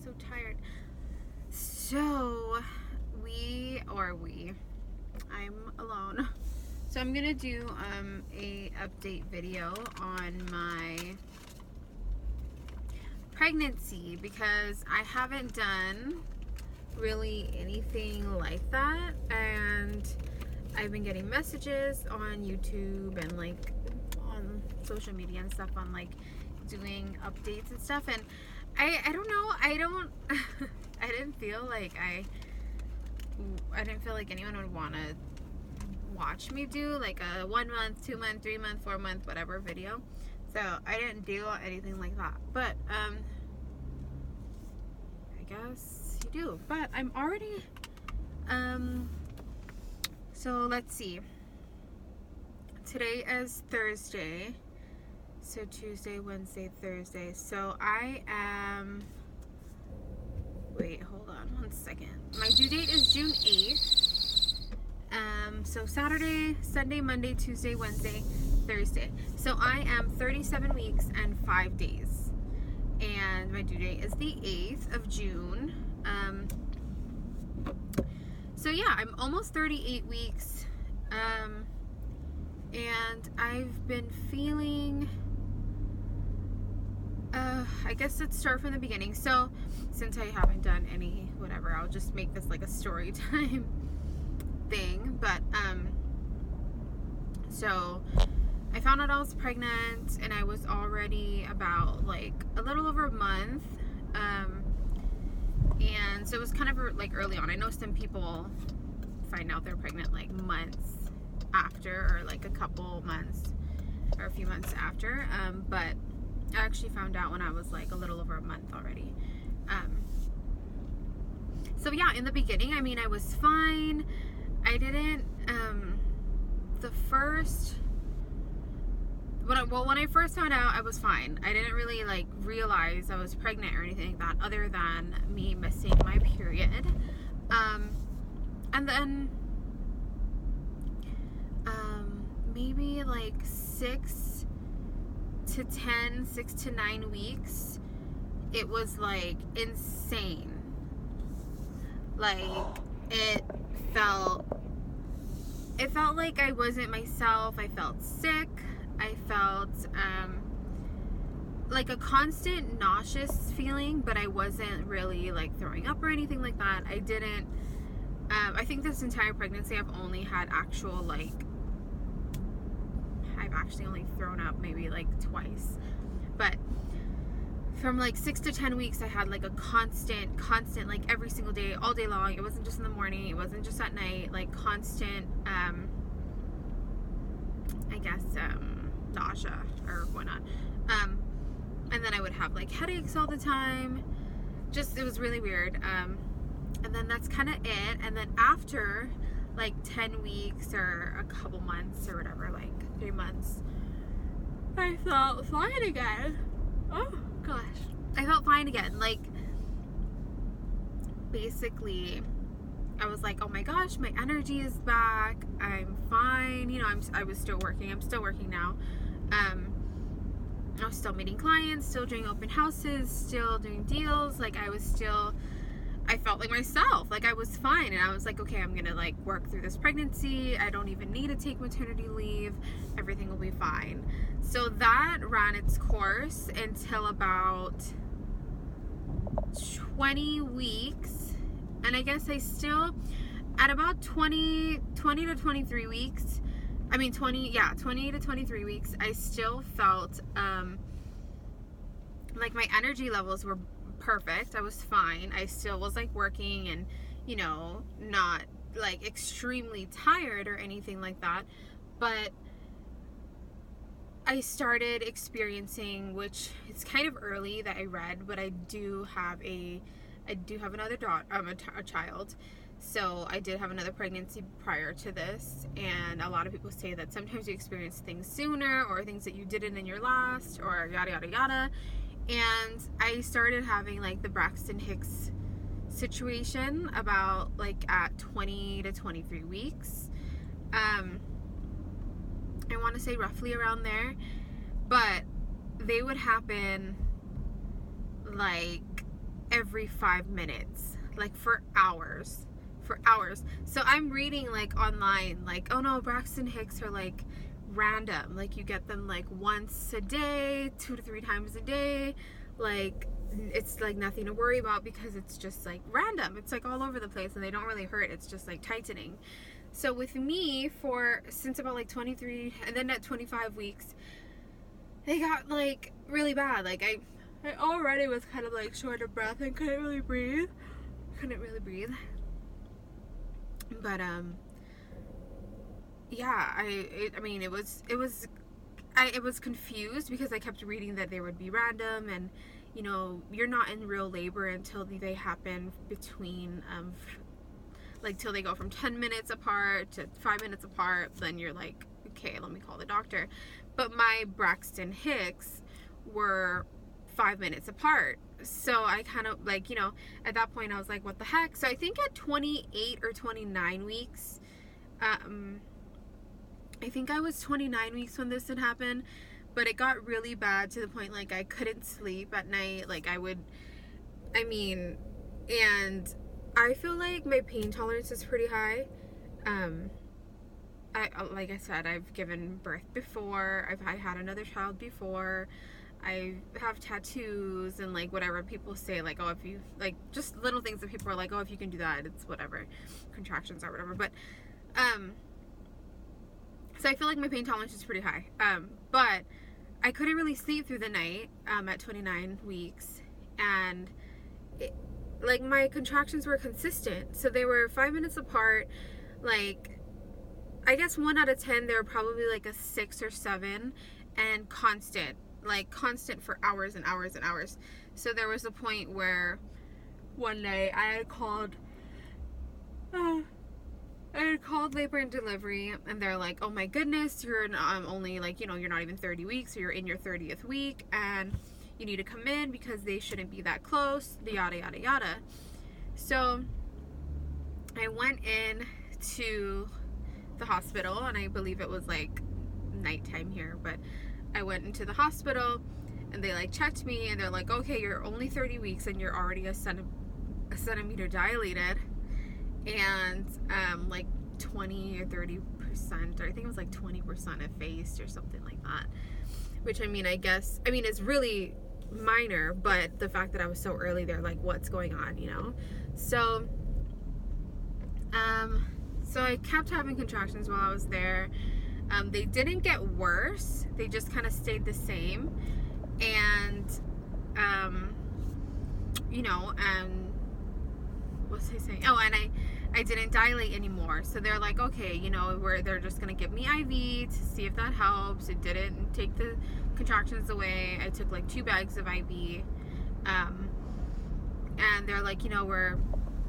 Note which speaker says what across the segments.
Speaker 1: so tired. So I'm alone. So I'm gonna do a update video on my pregnancy because I haven't done really anything like that, and I've been getting messages on YouTube and like on social media and stuff on like doing updates and stuff, and I don't know, I didn't feel like anyone would want to watch me do like a 1 month, 2 month, 3 month, 4 month, whatever video. So I didn't do anything like that, but I guess you do. But I'm already so let's see, today is Thursday, so Tuesday, Wednesday, Thursday. So I am, wait, hold on one second. My due date is June 8th. So Saturday, Sunday, Monday, Tuesday, Wednesday, Thursday. So I am 37 weeks and 5 days. And my due date is the 8th of June. So yeah, I'm almost 38 weeks. And I've been feeling, I guess let's start from the beginning. So since I haven't done any whatever, I'll just make this like a story time thing. But so I found out I was pregnant, and I was already about like a little over a month, and so it was kind of like early on. I know some people find out they're pregnant like months after, or like a couple months or a few months after, but I actually found out when I was like a little over a month already. So yeah, in the beginning, I mean, I was fine. I didn't, when I first found out, I was fine. I didn't really like realize I was pregnant or anything like that, other than me missing my period. And then, maybe like 6 to 9 weeks, it was like insane. Like it felt like I wasn't myself. I felt sick. I felt like a constant nauseous feeling, but I wasn't really like throwing up or anything like that. I didn't, I think this entire pregnancy I've only had actual like, I've actually only thrown up maybe like twice. But from like 6 to 10 weeks, I had like a constant, like every single day, all day long. It wasn't just in the morning. It wasn't just at night, like constant, I guess, nausea or whatnot. And then I would have like headaches all the time. Just, it was really weird. And then that's kind of it. And then after like 10 weeks or a couple months or whatever, like 3 months, I felt fine again. Oh gosh, I felt fine again. Like basically I was like, oh my gosh, my energy is back. I'm fine. You know, I was still working. I'm still working now. I was still meeting clients, still doing open houses, still doing deals. Like I felt like myself. Like I was fine. And I was like, okay, I'm going to like work through this pregnancy. I don't even need to take maternity leave. Everything will be fine. So that ran its course until about 20 weeks. And I guess I still, at about 20 to 23 weeks, 20 to 23 weeks, I still felt like my energy levels were perfect. I was fine. I still was like working and, you know, not like extremely tired or anything like that. But I started experiencing, which it's kind of early that I read, but I do have another daughter, a child. So I did have another pregnancy prior to this, and a lot of people say that sometimes you experience things sooner, or things that you didn't in your last, or yada yada yada. And I started having like the Braxton Hicks situation about like at 20 to 23 weeks. I want to say roughly around there, but they would happen like every 5 minutes, like for hours. So I'm reading like online, like, oh no, Braxton Hicks are like random, like you get them like once a day, 2 to 3 times a day, like it's like nothing to worry about because it's just like random, it's like all over the place and they don't really hurt, it's just like tightening. So with me, since about like 23, and then at 25 weeks they got like really bad. Like I already was kind of like short of breath and couldn't really breathe. But yeah, I mean it was confused because I kept reading that they would be random, and you know, you're not in real labor until they happen between like till they go from 10 minutes apart to 5 minutes apart. Then you're like, okay, let me call the doctor. But my Braxton Hicks were 5 minutes apart. So I kind of like, you know, at that point I was like, what the heck? So I think at 28 or 29 weeks, I think I was 29 weeks when this had happened, but it got really bad to the point like I couldn't sleep at night. Like and I feel like my pain tolerance is pretty high. Like I said, I've given birth before. I had another child before. I have tattoos and like whatever people say, like, oh, if you like just little things that people are like, oh, if you can do that, it's whatever, contractions or whatever. But so I feel like my pain tolerance is pretty high. But I couldn't really sleep through the night at 29 weeks, and like my contractions were consistent. So they were 5 minutes apart. Like I guess 1 out of 10, they were probably like a 6 or 7, and constant for hours and hours and hours. So there was a point where one day I had called labor and delivery, and they're like, oh my goodness, you're only like, you know, you're not even 30 weeks, so you're in your 30th week and you need to come in because they shouldn't be that close, yada yada yada. So I went in to the hospital, and I believe it was like nighttime here, but I went into the hospital and they like checked me, and they're like, okay, you're only 30 weeks and you're already a centimeter dilated, and like 20 or 30%, or I think it was like 20% effaced or something like that, which I mean it's really minor, but the fact that I was so early, they're like, what's going on, you know? So so I kept having contractions while I was there. They didn't get worse, they just kind of stayed the same. And you know, what was I saying? Oh, and I didn't dilate anymore. So they're like, okay, you know, they're just gonna give me IV to see if that helps. It didn't take the contractions away. I took like 2 bags of IV. And they're like, you know,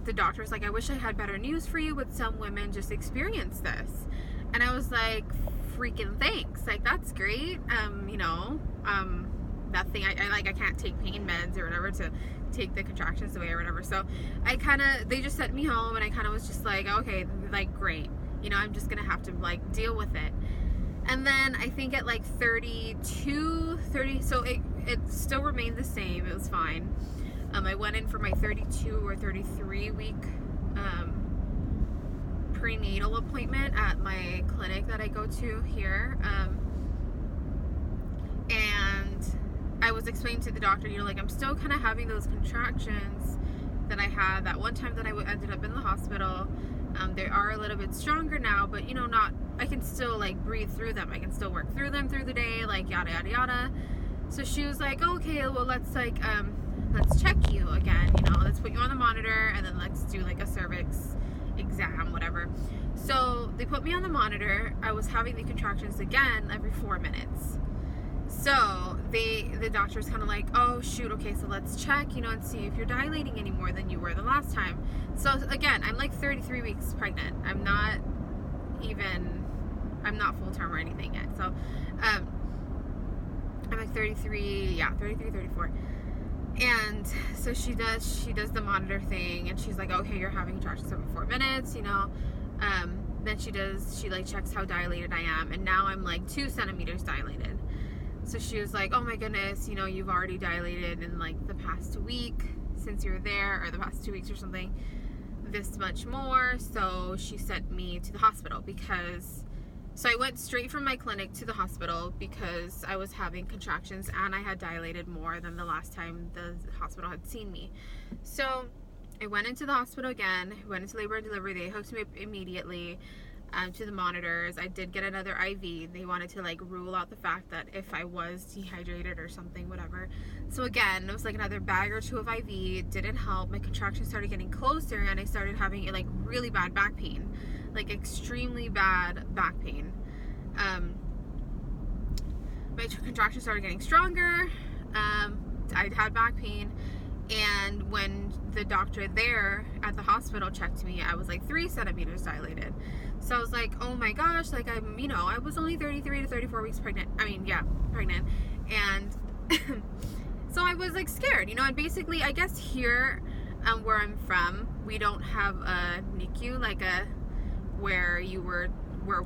Speaker 1: the doctor's like, I wish I had better news for you, but some women just experience this. And I was like, freaking thanks, like that's great. You know, nothing, I can't take pain meds or whatever to take the contractions away or whatever. So they just sent me home, and I kind of was just like, okay, like great, you know, I'm just gonna have to like deal with it. And then I think at like 30, so it still remained the same, it was fine. I went in for my 32 or 33 week prenatal appointment at my clinic that I go to here, and I was explaining to the doctor, you know, like I'm still kind of having those contractions that I had that one time that I ended up in the hospital. They are a little bit stronger now, but you know, I can still like breathe through them, I can still work through them through the day, like yada yada yada. So she was like, okay, well let's check you again, you know, let's put you on the monitor, and then let's do like a cervix exam, whatever. So they put me on the monitor. I was having the contractions again every 4 minutes. So the doctor's kind of like, oh shoot, okay, so let's check, you know, and see if you're dilating any more than you were the last time. So again, I'm like 33 weeks pregnant. I'm not full term or anything yet. So I'm like 33, 34. And so she does the monitor thing, and she's like, okay, you're having contractions every 4 minutes, you know. Then she like checks how dilated I am, and now I'm like 2 centimeters dilated. So she was like, oh my goodness, you know, you've already dilated in like the past week. since you're there, or the past 2 weeks or something, this much more. So she sent me to the hospital so I went straight from my clinic to the hospital because I was having contractions and I had dilated more than the last time the hospital had seen me. So I went into the hospital again, went into labor and delivery. They hooked me up immediately to the monitors. I did get another IV. They wanted to like rule out the fact that if I was dehydrated or something, whatever. So again, it was like another bag or two of IV. It didn't help. My contractions started getting closer and I started having like really bad back pain, like extremely bad back pain. My contractions started getting stronger. I had back pain, and when the doctor there at the hospital checked me, I was like 3 centimeters dilated. So I was like, oh my gosh, like I was only 33 to 34 weeks pregnant. Pregnant. And so I was like scared, and basically I guess here where I'm from, we don't have a NICU, like where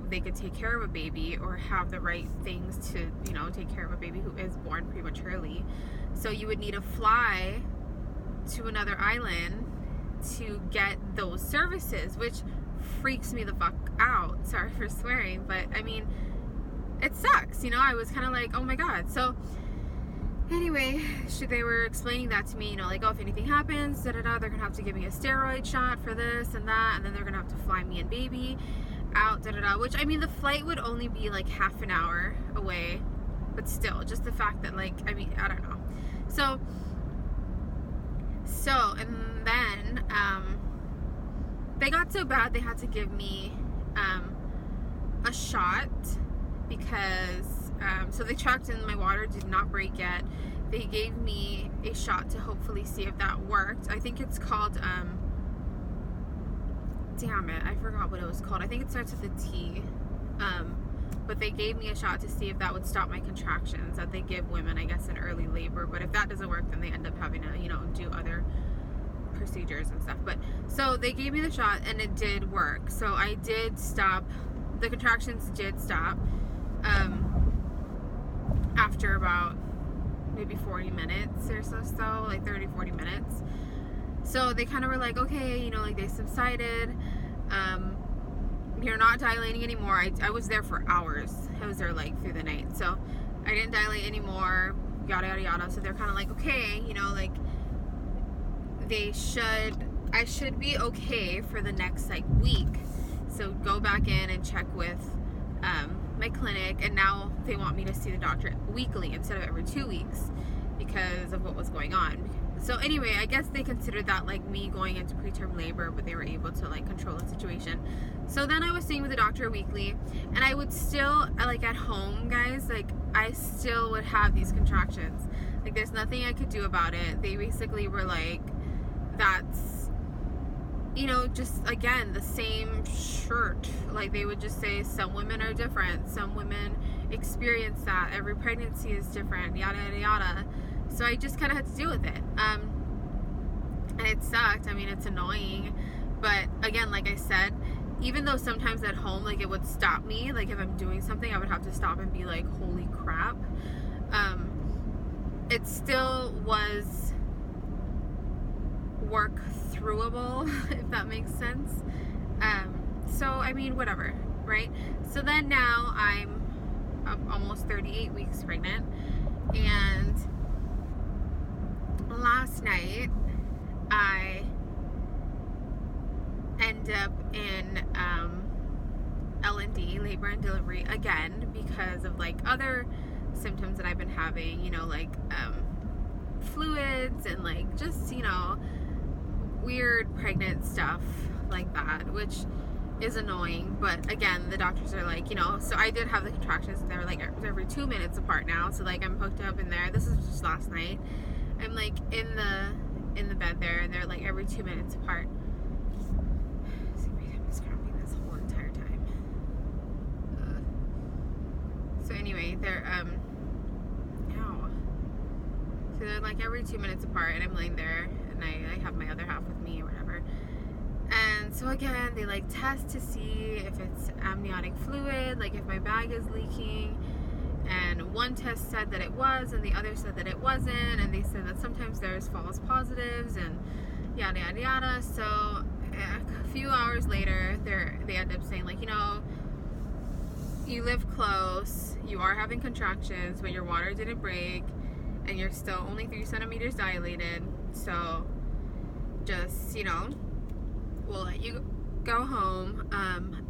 Speaker 1: they could take care of a baby or have the right things to, take care of a baby who is born prematurely. So you would need to fly to another island to get those services, which freaks me the fuck out. Sorry for swearing, but I mean, it sucks, I was kind of like, oh my god. So anyway, they were explaining that to me, like, oh, if anything happens, they're gonna have to give me a steroid shot for this and that, and then they're gonna have to fly me and baby out, which, I mean, the flight would only be like half an hour away, but still, just the fact that, like, I mean, I don't know. So, and then, they got so bad, they had to give me, a shot, because, so they checked and my water did not break yet. They gave me a shot to hopefully see if that worked. I think it's called, damn it, I forgot what it was called. I think it starts with a T. But they gave me a shot to see if that would stop my contractions that they give women, I guess, in early labor. But if that doesn't work, then they end up having to, do other procedures and stuff. But so they gave me the shot and it did work. So I did stop. The contractions did stop after about maybe 40 minutes or so, like 30-40 minutes. So they kind of were like, okay, like they subsided. You're not dilating anymore. I was there for hours. I was there like through the night. So I didn't dilate anymore, yada, yada, yada. So they're kind of like, okay, like I should be okay for the next like week. So go back in and check with my clinic. And now they want me to see the doctor weekly instead of every 2 weeks because of what was going on. So anyway, I guess they considered that like me going into preterm labor, but they were able to like control the situation. So then I was seeing with the doctor weekly, and I would still, like at home, guys, like I still would have these contractions. Like there's nothing I could do about it. They basically were like, that's, just again, the same shirt. Like they would just say some women are different. Some women experience that. Every pregnancy is different, yada, yada, yada. So I just kind of had to deal with it. And it sucked. I mean, it's annoying. But again, like I said, even though sometimes at home, like it would stop me, like if I'm doing something, I would have to stop and be like, holy crap. It still was work throughable, if that makes sense. So, I mean, whatever, right? So then now I'm almost 38 weeks pregnant. And last night I end up in L&D, labor and delivery, again because of like other symptoms that I've been having, like fluids and like just weird pregnant stuff like that, which is annoying. But again, the doctors are like, so I did have the contractions. They were like every 2 minutes apart now, so like I'm hooked up in there. This is just last night. I'm like in the bed there, and they're like every 2 minutes apart. See, I'm just cramping this whole entire time. So anyway, they're so they're like every 2 minutes apart, and I'm laying there, and I have my other half with me or whatever. And so again, they like test to see if it's amniotic fluid, like if my bag is leaking. And one test said that it was, and the other said that it wasn't, and they said that sometimes there's false positives and yada yada yada. So a few hours later, they end up saying, like, you live close, you are having contractions, but your water didn't break, and you're still only 3 centimeters dilated. So just, we'll let you go home,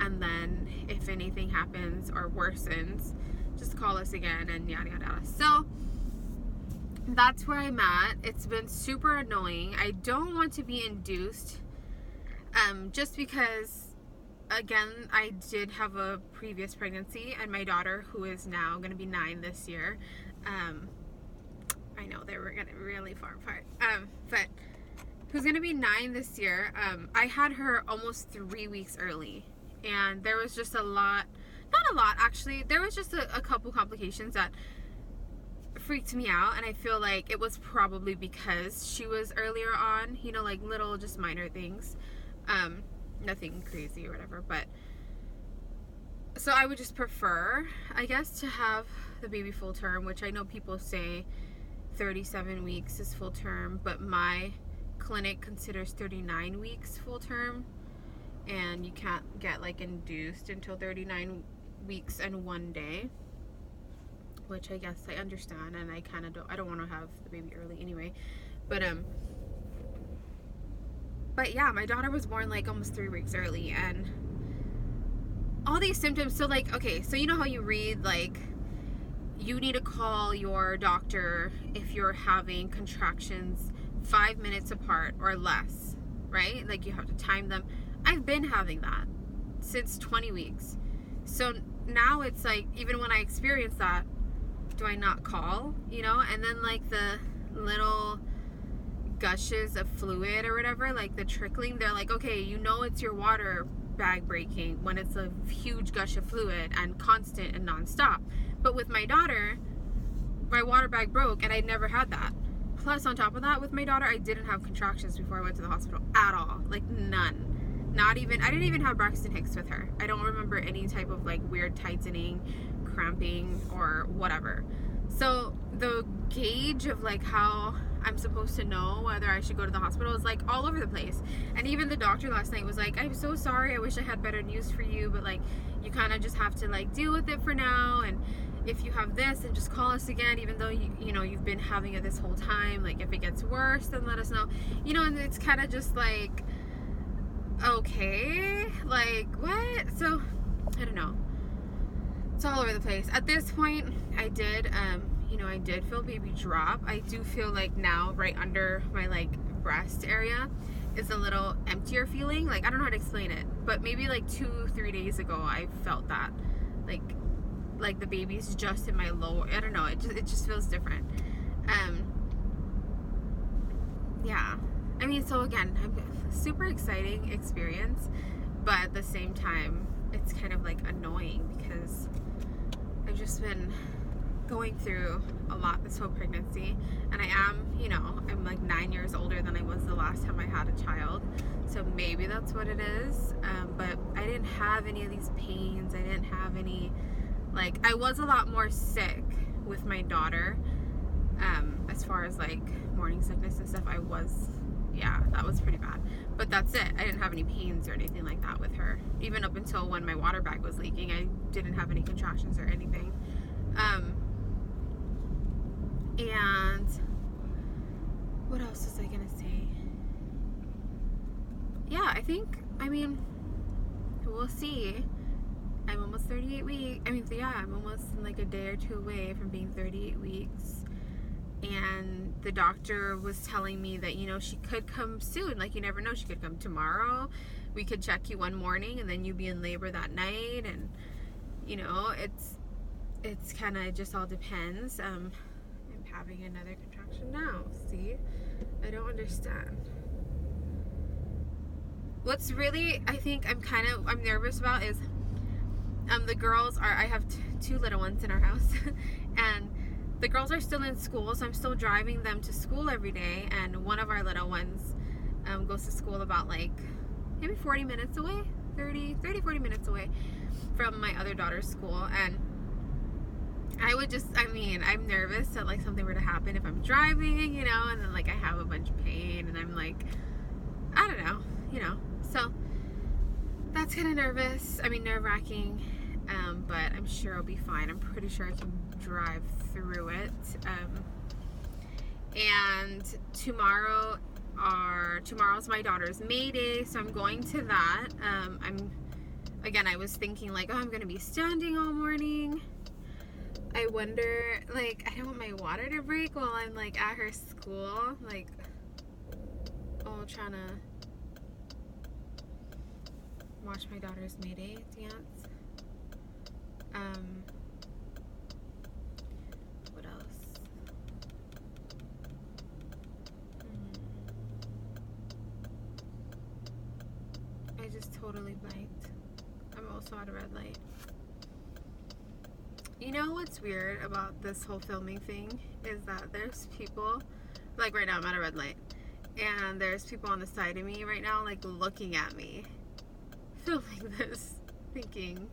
Speaker 1: and then if anything happens or worsens, just call us again, and yada yada yada. So that's where I'm at. It's been super annoying. I don't want to be induced, just because, again, I did have a previous pregnancy, and my daughter, who is now going to be 9 this year, I know they were getting really far apart, but who's going to be 9 this year, I had her almost 3 weeks early, and there was just not a lot, actually. There was just a couple complications that freaked me out, and I feel like it was probably because she was earlier on, like little, just minor things, nothing crazy or whatever. But so I would just prefer, I guess, to have the baby full term, which I know people say 37 weeks is full term, but my clinic considers 39 weeks full term, and you can't get like induced until 39 weeks and 1 day, which I guess I understand, and I don't want to have the baby early anyway. But yeah, my daughter was born like almost 3 weeks early, and all these symptoms. So like, okay, so you know how you read like you need to call your doctor if you're having contractions 5 minutes apart or less, right? Like you have to time them. I've been having that since 20 weeks. So now it's like, even when I experience that, do I not call, And then like the little gushes of fluid or whatever, like the trickling, they're like, okay, it's your water bag breaking when it's a huge gush of fluid and constant and nonstop. But with my daughter, my water bag broke, and I'd never had that. Plus, on top of that, with my daughter, I didn't have contractions before I went to the hospital at all. Like, none. I didn't even have Braxton Hicks with her. I don't remember any type of like weird tightening, cramping, or whatever. So the gauge of like how I'm supposed to know whether I should go to the hospital is like all over the place. And even the doctor last night was like, I'm so sorry, I wish I had better news for you, but like you kind of just have to like deal with it for now, and if you have this, then just call us again, even though you've been having it this whole time. Like if it gets worse, then let us know. And it's kind of just like, okay, like what? So I don't know, it's all over the place at this point. I did I did feel baby drop. I do feel like now right under my like breast area is a little emptier feeling. Like I don't know how to explain it, but maybe like 2-3 days ago I felt that like the baby's just in my lower, I don't know, it just feels different. Yeah, I mean, so again, super exciting experience, but at the same time it's kind of like annoying because I've just been going through a lot this whole pregnancy, and I am, I'm like 9 years older than I was the last time I had a child, so maybe that's what it is. But I didn't have any of these pains. I didn't have any, like, I was a lot more sick with my daughter, as far as like morning sickness and stuff. That was pretty bad, but that's it. I didn't have any pains or anything like that with her. Even up until when my water bag was leaking, I didn't have any contractions or anything. And what else was I gonna say? Yeah, I mean, we'll see. I'm almost 38 weeks. I'm almost like a day or two away from being 38 weeks. And the doctor was telling me that, she could come soon. Like, you never know. She could come tomorrow. We could check you one morning, and then you'd be in labor that night. And, it's kind of just all depends. I'm having another contraction now. See? I don't understand. What's really, I think I'm nervous about is, the girls I have 2 little ones in our house, and the girls are still in school, so I'm still driving them to school every day, and one of our little ones goes to school about like maybe 40 minutes away, 40 minutes away from my other daughter's school. And I'm nervous that like something were to happen if I'm driving, you know, and then like I have a bunch of pain and I'm like, I don't know, you know. So that's kind of nerve-wracking, but I'm sure I'll be fine. I'm pretty sure I can drive through it. And tomorrow's my daughter's May Day, so I'm going to that. I was thinking like, oh, I'm gonna be standing all morning. I wonder, like, I don't want my water to break while I'm like at her school, like, trying to watch my daughter's May Day dance. What else? I just totally blanked. I'm also at a red light. You know what's weird about this whole filming thing is that there's people, like right now I'm at a red light, and there's people on the side of me right now like looking at me filming this, thinking,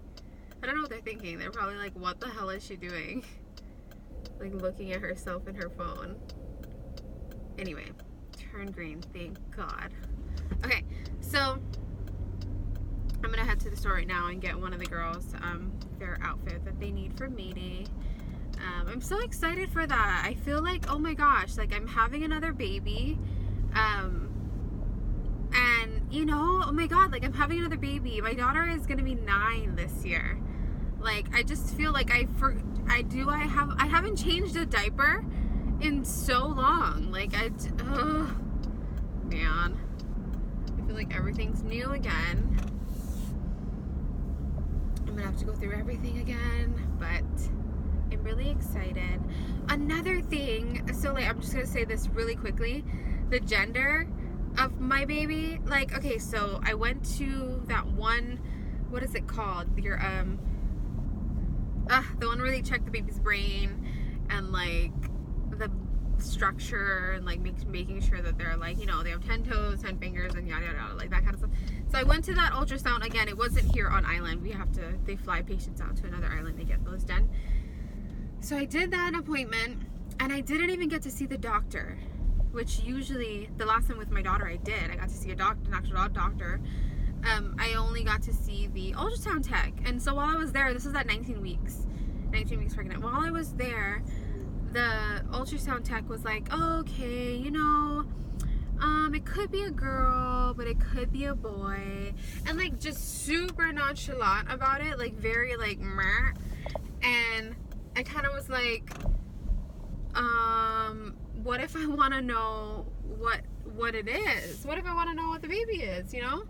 Speaker 1: I don't know what they're thinking. They're probably like, what the hell is she doing? Like looking at herself in her phone. Anyway, turn green, thank God. Okay, so I'm gonna head to the store right now and get one of the girls their outfit that they need for May Day. I'm so excited for that. I feel like, oh my gosh, like I'm having another baby, and you know, oh my God, like I'm having another baby. My daughter is gonna be 9 this year. Like I just feel like I haven't changed a diaper in so long. Like man, I feel like everything's new again. I'm gonna have to go through everything again, but I'm really excited. Another thing, so like I'm just gonna say this really quickly, the gender of my baby. Like, okay, so I went to that one, what is it called? The one where they check the baby's brain and like the structure and like making sure that they're like, you know, they have 10 toes, 10 fingers, and yada yada yada, like that kind of stuff. So I went to that ultrasound again. It wasn't here on island. They fly patients out to another island to get those done. So I did that appointment, and I didn't even get to see the doctor, which usually the last time with my daughter I did. I got to see an actual doctor. I only got to see the ultrasound tech. And so while I was there, this was at 19 weeks pregnant. While I was there, the ultrasound tech was like, oh, okay, you know, it could be a girl, but it could be a boy, and like just super nonchalant about it, like very like meh. And I kind of was like, what if I want to know what it is? What if I want to know what the baby is, you know?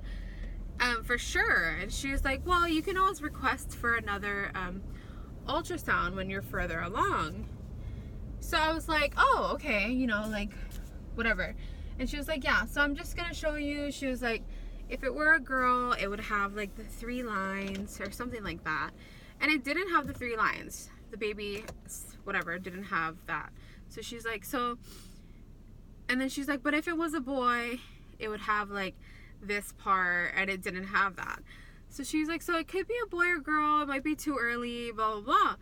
Speaker 1: For sure. And she was like, well, you can always request for another ultrasound when you're further along. So I was like, oh, okay, you know, like whatever. And she was like, yeah, so I'm just gonna show you. She was like, if it were a girl, it would have like the 3 lines or something like that. And it didn't have the 3 lines. The baby, whatever, didn't have that. So she's like, and then she's like, but if it was a boy, it would have like this part, and it didn't have that. So she's like, so it could be a boy or girl, it might be too early, blah blah blah.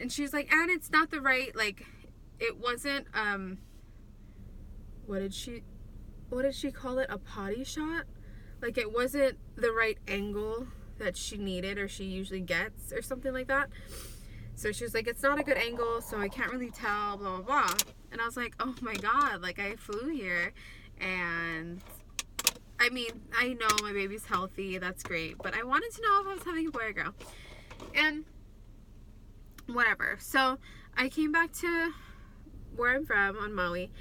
Speaker 1: And she's like, and it's not the right, like, it wasn't what did she call it, a potty shot? Like it wasn't the right angle that she needed or she usually gets or something like that. So she was like, it's not a good angle, so I can't really tell, blah blah blah. And I was like, oh my God, like I flew here, and I mean, I know my baby's healthy, that's great, but I wanted to know if I was having a boy or girl. And whatever. So I came back to where I'm from on Maui,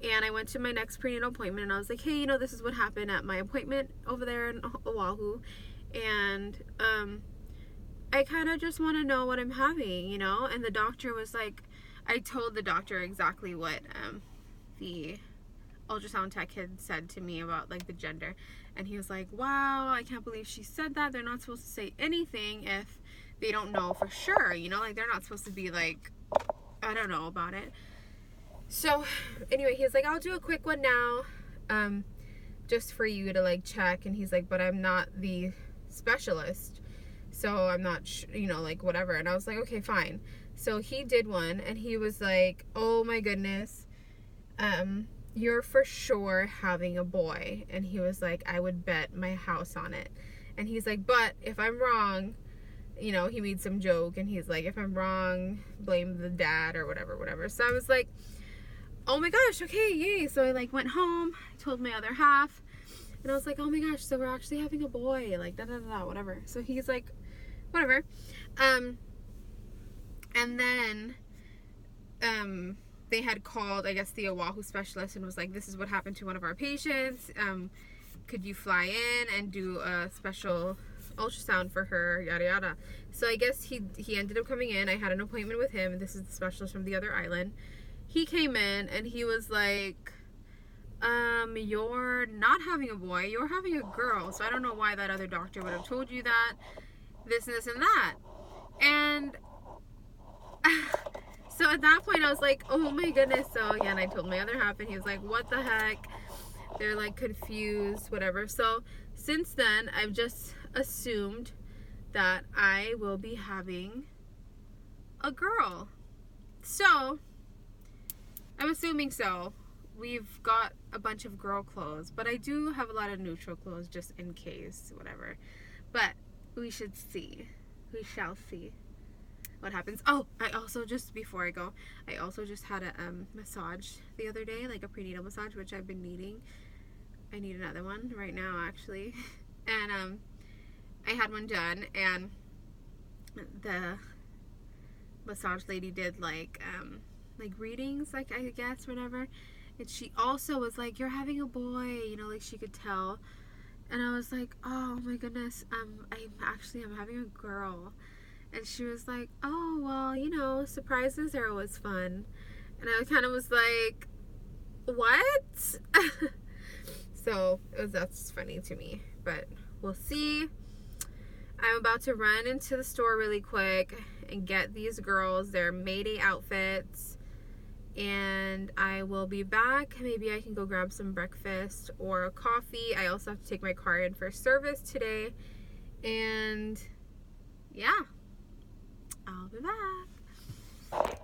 Speaker 1: and I went to my next prenatal appointment, and I was like, hey, you know, this is what happened at my appointment over there in Oahu, and I kind of just want to know what I'm having, you know. And the doctor was like, I told the doctor exactly what the ultrasound tech had said to me about like the gender, and he was like, wow, I can't believe she said that. They're not supposed to say anything if they don't know for sure, you know, like they're not supposed to be like, I don't know about it. So anyway, he's like, I'll do a quick one now, just for you to like check. And he's like, but I'm not the specialist, so I'm not you know, like whatever. And I was like, okay, fine. So he did one, and he was like, oh my goodness, you're for sure having a boy. And he was like, I would bet my house on it. And he's like, but if I'm wrong, you know, he made some joke, and he's like, if I'm wrong, blame the dad or whatever. So I was like, oh my gosh, okay, yay. So I like went home, told my other half, and I was like, oh my gosh, so we're actually having a boy, like whatever. So he's like, whatever. And then they had called, I guess, the Oahu specialist and was like, this is what happened to one of our patients. Could you fly in and do a special ultrasound for her, yada yada. So I guess he ended up coming in. I had an appointment with him. This is the specialist from the other island. He came in and he was like, you're not having a boy, you're having a girl. So I don't know why that other doctor would have told you that, this and this and that. And so at that point I was like, oh my goodness. So yeah, and I told my other half, and he was like, what the heck? They're like confused, whatever. So since then, I've just assumed that I will be having a girl. So I'm assuming so. We've got a bunch of girl clothes, but I do have a lot of neutral clothes just in case, whatever. But we should see. We shall see what happens. Oh, I also just, before I go, I also just had a massage the other day, like a prenatal massage, which I've been needing. I need another one right now, actually. And I had one done, and the massage lady did like readings, like, I guess, whatever. And she also was like, you're having a boy, you know, like she could tell. And I was like, oh my goodness, I'm having a girl. And she was like, oh, well, you know, surprises are always fun. And I kind of was like, what? So that's funny to me, but we'll see. I'm about to run into the store really quick and get these girls their Mayday outfits, and I will be back. Maybe I can go grab some breakfast or a coffee. I also have to take my car in for service today, and yeah, I'll be back.